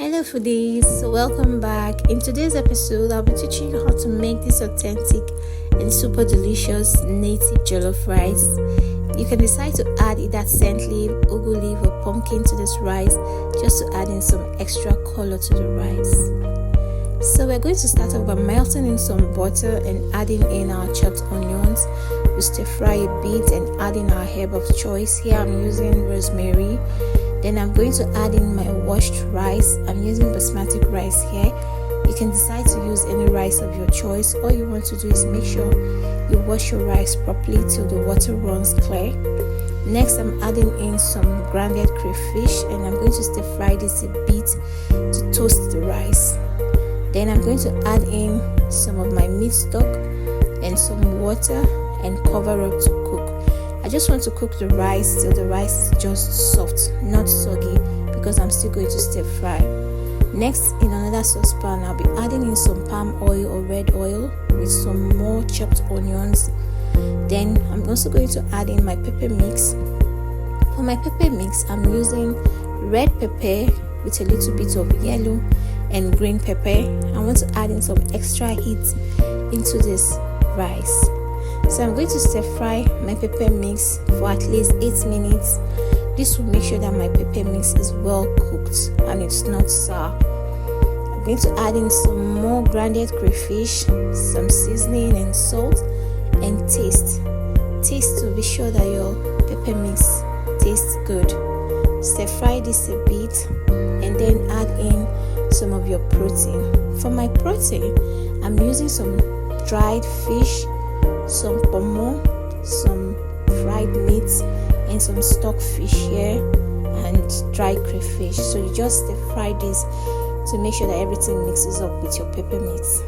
Hello foodies, so welcome back. In today's episode, I'll be teaching you how to make this authentic and super delicious native jollof rice. You can decide to add either scent leaf, ugu leaf or pumpkin to this rice just to add in some extra color to the rice. So we're going to start off by melting in some butter and adding in our chopped onions. We stir fry a bit and add in our herb of choice. Here I'm using rosemary. Then I'm going to add in my washed rice. I'm using basmati rice here. You can decide to use any rice of your choice. All you want to do is make sure you wash your rice properly till the water runs clear. Next, I'm adding in some grounded crayfish and I'm going to stir fry this a bit to toast the rice. Then I'm going to add in some of my meat stock and some water and cover up to cook. I just want to cook the rice till the rice is just soft, not soggy, because I'm still going to stir fry. Next, in another saucepan, I'll be adding in some palm oil or red oil with some more chopped onions. Then I'm also going to add in my pepper mix. For my pepper mix, I'm using red pepper with a little bit of yellow and green pepper. I want to add in some extra heat into this rice. So I'm going to stir fry my pepper mix for at least 8 minutes. This will make sure that my pepper mix is well cooked and it's not sour. I'm going to add in some more grounded crayfish, some seasoning and salt, and taste. Taste to be sure that your pepper mix tastes good. Stir fry this a bit and then add in some of your protein. For my protein, I'm using some dried fish, some pomo, some fried meat, and some stock fish here, and dried crayfish. So you just stir fry this to make sure that everything mixes up with your pepper mix.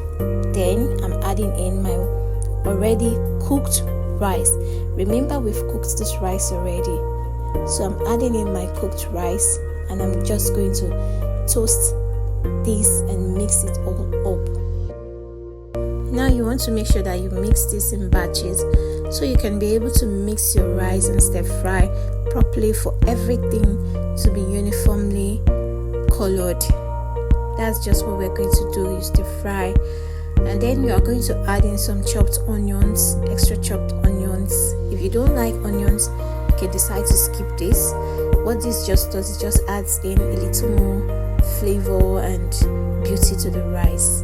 Then I'm adding in my already cooked rice. Remember, we've cooked this rice already. So I'm adding in my cooked rice and I'm just going to toast this and mix it all up. Now you want to make sure that you mix this in batches so you can be able to mix your rice and stir fry properly for everything to be uniformly colored. That's just what we're going to do. You stir fry and then you are going to add in some chopped onions, extra chopped onions. If you don't like onions, you can decide to skip this. What this just does is just adds in a little more flavor and beauty to the rice.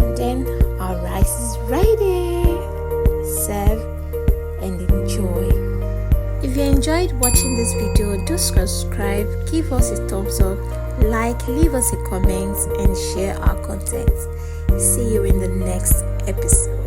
And then our rice is ready. Serve and enjoy. If you enjoyed watching this video, do subscribe, give us a thumbs up, like, leave us a comment and share our content. See you in the next episode.